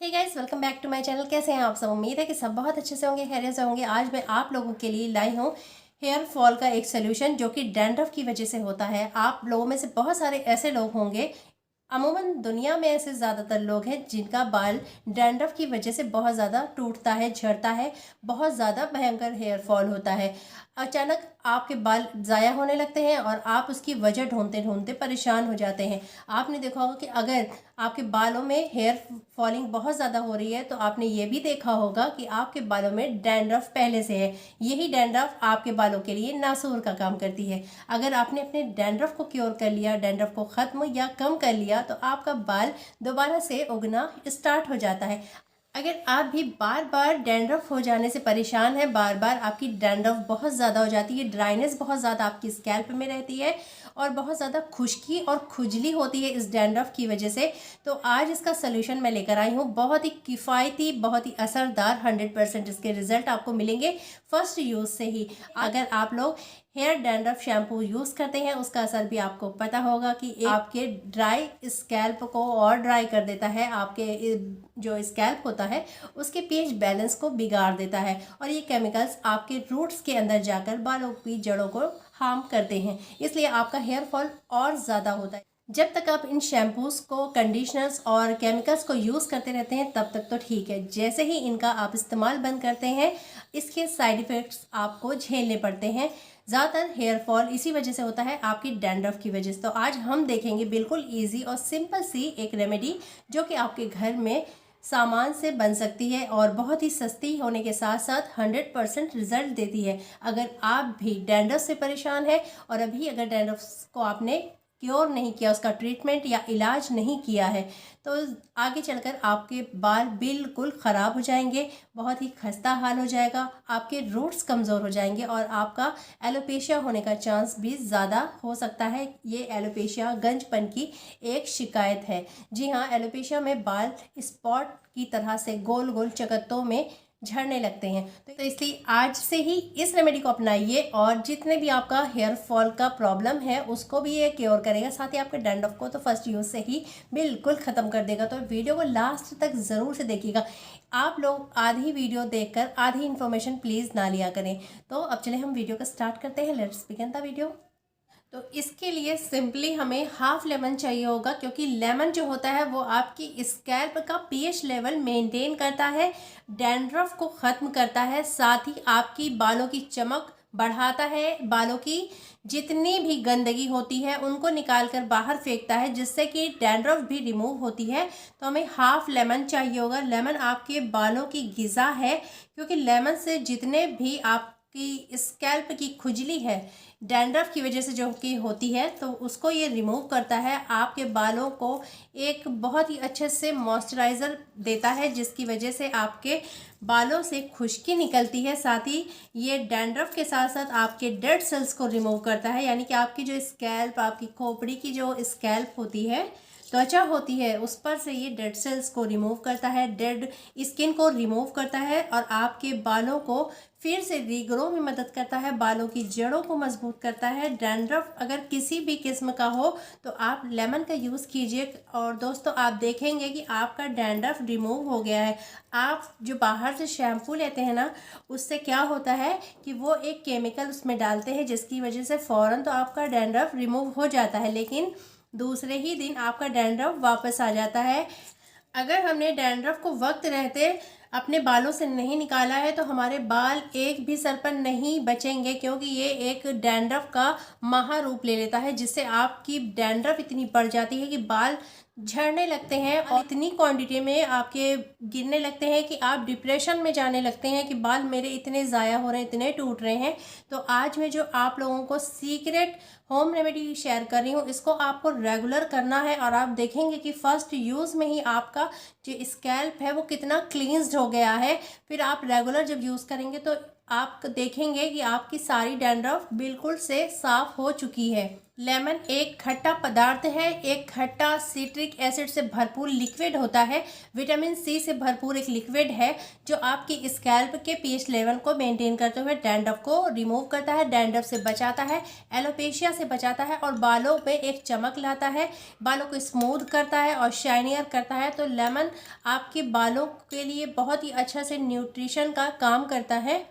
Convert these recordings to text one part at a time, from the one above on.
Hey guys, welcome back to my channel. कैसे हैं आप सब? उम्मीद है कि सब बहुत अच्छे से होंगे, खैरियत से होंगे। आज मैं आप लोगों के लिए लाई हूँ हेयर फॉल का एक सोल्यूशन जो कि डैंड्रफ की वजह से होता है। आप लोगों में से बहुत सारे ऐसे लोग होंगे, अमूमन दुनिया में ऐसे ज़्यादातर लोग हैं जिनका बाल डैंड्रफ की वजह से बहुत ज़्यादा टूटता है, झड़ता है, बहुत ज़्यादा भयंकर हेयर फॉल होता है। अचानक आपके बाल ज़ाया होने लगते हैं और आप उसकी वजह ढूंढते ढूंढते परेशान हो जाते हैं। आपने देखा होगा कि अगर आपके बालों में हेयर फॉलिंग बहुत ज़्यादा हो रही है तो आपने ये भी देखा होगा कि आपके बालों में डैंड्रफ पहले से है। यही डैंड्रफ आपके बालों के लिए नासूर का काम करती है। अगर आपने अपने डैंड्रफ को क्योर कर लिया, डैंड्रफ को ख़त्म या कम कर लिया, तो आपका बाल दोबारा से उगना स्टार्ट हो जाता है। अगर आप भी बार बार डैंड्रफ हो जाने से परेशान हैं, बार बार आपकी डैंड्रफ बहुत ज़्यादा हो जाती है, ड्राइनेस बहुत ज़्यादा आपकी स्कैल्प में रहती है और बहुत ज़्यादा खुश्की और खुजली होती है इस डैंड्रफ की वजह से, तो आज इसका सलूशन मैं लेकर आई हूँ। बहुत ही किफ़ायती, बहुत ही असरदार, 100% इसके रिजल्ट आपको मिलेंगे फर्स्ट यूज़ से ही। अगर आप लोग हेयर डैंड्रफ शैम्पू यूज़ करते हैं, उसका असर भी आपको पता होगा कि आपके ड्राई स्कैल्प को और ड्राई कर देता है। आपके जो स्कैल्प होता है उसके पीएच बैलेंस को बिगाड़ देता है और ये केमिकल्स आपके रूट्स के अंदर जाकर बालों की जड़ों को हार्म करते हैं, इसलिए आपका हेयर फॉल और ज़्यादा होता है। जब तक आप इन शैम्पूज़ को, कंडीशनर्स और केमिकल्स को यूज़ करते रहते हैं तब तक तो ठीक है। जैसे ही इनका आप इस्तेमाल बंद करते हैं, इसके साइड इफ़ेक्ट्स आपको झेलने पड़ते हैं। ज़्यादातर हेयर फॉल इसी वजह से होता है, आपकी डैंड्रफ की वजह से। तो आज हम देखेंगे बिल्कुल ईजी और सिंपल सी एक रेमेडी जो कि आपके घर में सामान से बन सकती है और बहुत ही सस्ती होने के साथ साथ 100% रिजल्ट देती है। अगर आप भी डैंड्रफ से परेशान हैं और अभी अगर डैंड्रफ को आपने क्योर नहीं किया, उसका ट्रीटमेंट या इलाज नहीं किया है, तो आगे चलकर आपके बाल बिल्कुल ख़राब हो जाएंगे, बहुत ही खस्ता हाल हो जाएगा, आपके रूट्स कमज़ोर हो जाएंगे और आपका एलोपेशिया होने का चांस भी ज़्यादा हो सकता है। ये एलोपेशिया गंजपन की एक शिकायत है। जी हाँ, एलोपेशिया में बाल स्पॉट की तरह से गोल गोल चकत्तों में झड़ने लगते हैं। तो इसलिए आज से ही इस रेमेडी को अपनाइए और जितने भी आपका हेयर फॉल का प्रॉब्लम है उसको भी ये क्योर करेगा, साथ ही आपके डैंड्रफ को तो फर्स्ट यूज़ से ही बिल्कुल ख़त्म कर देगा। तो वीडियो को लास्ट तक ज़रूर से देखिएगा। आप लोग आधी वीडियो देखकर आधी इन्फॉर्मेशन प्लीज़ ना लिया करें। तो अब चले हम वीडियो को स्टार्ट करते हैं। Let's begin the video. तो इसके लिए सिंपली हमें हाफ लेमन चाहिए होगा, क्योंकि लेमन जो होता है वो आपकी स्कैल्प का पीएच लेवल मेंटेन करता है, डैंड्रफ को ख़त्म करता है, साथ ही आपकी बालों की चमक बढ़ाता है, बालों की जितनी भी गंदगी होती है उनको निकाल कर बाहर फेंकता है, जिससे कि डैंड्रफ भी रिमूव होती है। तो हमें हाफ लेमन चाहिए होगा। लेमन आपके बालों की ग़िज़ा है, क्योंकि लेमन से जितने भी आपकी स्कैल्प की खुजली है डैंड्रफ की वजह से जो कि होती है, तो उसको ये रिमूव करता है, आपके बालों को एक बहुत ही अच्छे से मॉइस्चराइज़र देता है, जिसकी वजह से आपके बालों से खुश्की निकलती है। साथ ही ये डैंड्रफ के साथ साथ आपके डेड सेल्स को रिमूव करता है, यानी कि आपकी जो स्कैल्प, आपकी खोपड़ी की जो स्कैल्प होती है, त्वचा होती है, उस पर से ये डेड सेल्स को रिमूव करता है, डेड स्किन को रिमूव करता है और आपके बालों को फिर से रीग्रो में मदद करता है, बालों की जड़ों को मजबूत करता है। डैंड्रफ अगर किसी भी किस्म का हो तो आप लेमन का यूज़ कीजिए और दोस्तों आप देखेंगे कि आपका डैंड्रफ रिमूव हो गया है। आप जो बाहर से शैम्पू लेते हैं ना, उससे क्या होता है कि वो एक केमिकल उसमें डालते हैं, जिसकी वजह से फ़ौरन तो आपका डैंड्रफ रिमूव हो जाता है, लेकिन दूसरे ही दिन आपका डैंड्रफ वापस आ जाता है। अगर हमने डैंड्रफ को वक्त रहते अपने बालों से नहीं निकाला है तो हमारे बाल एक भी सर पर नहीं बचेंगे, क्योंकि ये एक डैंड्रफ का महारूप ले लेता है, जिससे आपकी डैंड्रफ इतनी बढ़ जाती है कि बाल झड़ने लगते हैं और इतनी क्वांटिटी में आपके गिरने लगते हैं कि आप डिप्रेशन में जाने लगते हैं कि बाल मेरे इतने ज़ाया हो रहे हैं, इतने टूट रहे हैं। तो आज मैं जो आप लोगों को सीक्रेट होम रेमेडी शेयर कर रही हूँ, इसको आपको रेगुलर करना है और आप देखेंगे कि फर्स्ट यूज़ में ही आपका जो स्कैल्प है वो कितना क्लींस्ड हो गया है। फिर आप रेगुलर जब यूज़ करेंगे तो आप देखेंगे कि आपकी सारी डैंड्रफ बिल्कुल से साफ हो चुकी है। लेमन एक खट्टा पदार्थ है, एक खट्टा सिट्रिक एसिड से भरपूर लिक्विड होता है, विटामिन सी से भरपूर एक लिक्विड है जो आपकी स्कैल्प के पीएच लेवल को मेंटेन करते हुए डैंड्रफ को रिमूव करता है, डैंड्रफ से बचाता है, एलोपेशिया से बचाता है और बालों में एक चमक लाता है, बालों को स्मूथ करता है और शाइनियर करता है। तो लेमन आपके बालों के लिए बहुत ही अच्छा से न्यूट्रिशन का काम करता है।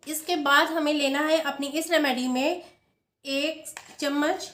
इसके बाद हमें लेना है अपनी इस रेमेडी में 1 चम्मच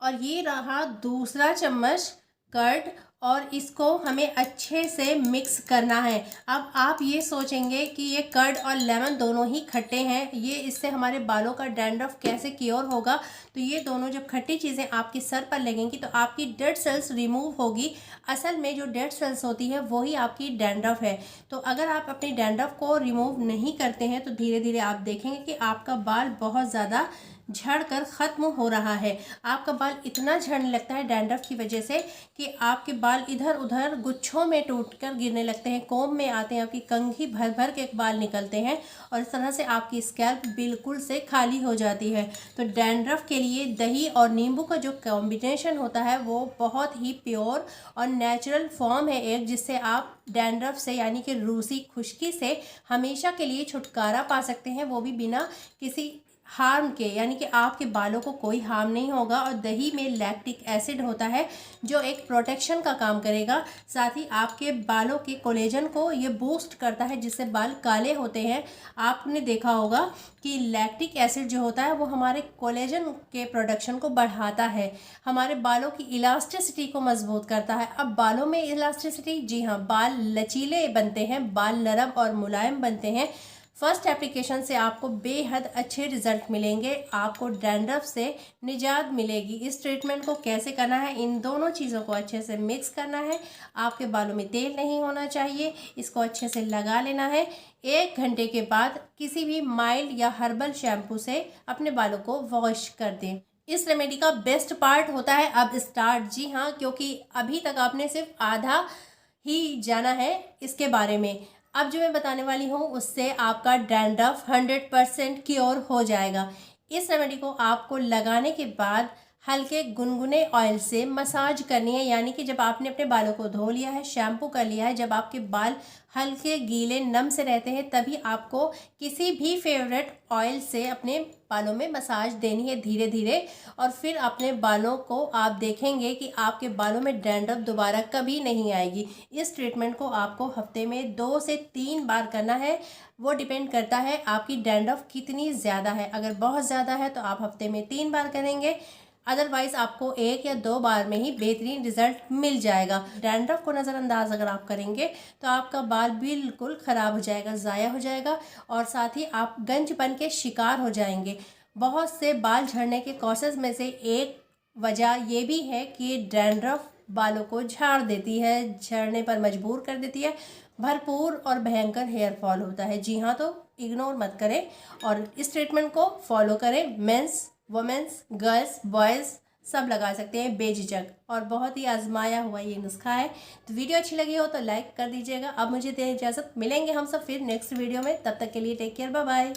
और ये रहा दूसरा चम्मच कर्ड और इसको हमें अच्छे से मिक्स करना है। अब आप ये सोचेंगे कि ये कर्ड और लेमन दोनों ही खट्टे हैं, ये इससे हमारे बालों का डैंड्रफ कैसे क्योर होगा। तो ये दोनों जब खट्टी चीज़ें आपके सर पर लगेंगी तो आपकी डेड सेल्स रिमूव होगी। असल में जो डेड सेल्स होती है वही आपकी डैंड्रफ है। तो अगर आप अपनी डैंड्रफ को रिमूव नहीं करते हैं तो धीरे धीरे आप देखेंगे कि आपका बाल बहुत ज़्यादा झड़ कर ख़त्म हो रहा है। आपका बाल इतना झड़ने लगता है डैंड्रफ की वजह से कि आपके बाल इधर उधर गुच्छों में टूटकर गिरने लगते हैं, कोम में आते हैं, आपकी कंघी भर भर के बाल निकलते हैं और इस तरह से आपकी स्कैल्प बिल्कुल से खाली हो जाती है। तो डैंड्रफ के लिए दही और नींबू का जो कॉम्बिनेशन होता है वो बहुत ही प्योर और नेचुरल फॉर्म है एक, जिससे आप डैंड्रफ से यानी कि रूसी खुश्की से हमेशा के लिए छुटकारा पा सकते हैं, वो भी बिना किसी हार्म के, यानी कि आपके बालों को कोई हार्म नहीं होगा। और दही में लैक्टिक एसिड होता है जो एक प्रोटेक्शन का काम करेगा, साथ ही आपके बालों के कोलेजन को ये बूस्ट करता है जिससे बाल काले होते हैं। आपने देखा होगा कि लैक्टिक एसिड जो होता है वो हमारे कोलेजन के प्रोडक्शन को बढ़ाता है, हमारे बालों की इलास्टिसिटी को मजबूत करता है। अब बालों में इलास्टिसिटी, जी हाँ, बाल लचीले बनते हैं, बाल नरम और मुलायम बनते हैं। फर्स्ट एप्लीकेशन से आपको बेहद अच्छे रिजल्ट मिलेंगे, आपको डैंड्रफ से निजात मिलेगी। इस ट्रीटमेंट को कैसे करना है, इन दोनों चीज़ों को अच्छे से मिक्स करना है। आपके बालों में तेल नहीं होना चाहिए, इसको अच्छे से लगा लेना है। 1 घंटे के बाद किसी भी माइल्ड या हर्बल शैम्पू से अपने बालों को वॉश कर दें। इस रेमेडी का बेस्ट पार्ट होता है अब स्टार्ट, जी हाँ, क्योंकि अभी तक आपने सिर्फ आधा ही जाना है इसके बारे में। अब जो मैं बताने वाली हूँ उससे आपका डैंड्रफ 100% क्योर हो जाएगा। इस रेमेडी को आपको लगाने के बाद हल्के गुनगुने ऑयल से मसाज करनी है, यानी कि जब आपने अपने बालों को धो लिया है, शैम्पू कर लिया है, जब आपके बाल हल्के गीले नम से रहते हैं तभी आपको किसी भी फेवरेट ऑयल से अपने बालों में मसाज देनी है धीरे धीरे। और फिर अपने बालों को आप देखेंगे कि आपके बालों में डैंड्रफ दोबारा कभी नहीं आएगी। इस ट्रीटमेंट को आपको हफ्ते में 2 से 3 बार करना है, वो डिपेंड करता है आपकी डैंड्रफ कितनी ज़्यादा है। अगर बहुत ज़्यादा है तो आप हफ्ते में 3 बार करेंगे, अदरवाइज़ आपको 1 या 2 बार में ही बेहतरीन रिजल्ट मिल जाएगा। डैंड्रफ को नज़रअंदाज अगर आप करेंगे तो आपका बाल बिल्कुल ख़राब हो जाएगा, ज़ाया हो जाएगा और साथ ही आप गंजपन के शिकार हो जाएंगे। बहुत से बाल झड़ने के कॉजेज़ में से एक वजह ये भी है कि डैंड्रफ बालों को झाड़ देती है, झड़ने पर मजबूर कर देती है, भरपूर और भयंकर हेयर फॉल होता है। जी हाँ, तो इग्नोर मत करें और इस ट्रीटमेंट को फॉलो करें। मेंस, वुमेन्स, गर्ल्स, बॉयज़ सब लगा सकते हैं बेझिझक और बहुत ही आजमाया हुआ ये नुस्खा है। तो वीडियो अच्छी लगी हो तो लाइक कर दीजिएगा। अब मुझे दे इजाज़त, मिलेंगे हम सब फिर नेक्स्ट वीडियो में, तब तक के लिए टेक केयर, बाय बाय।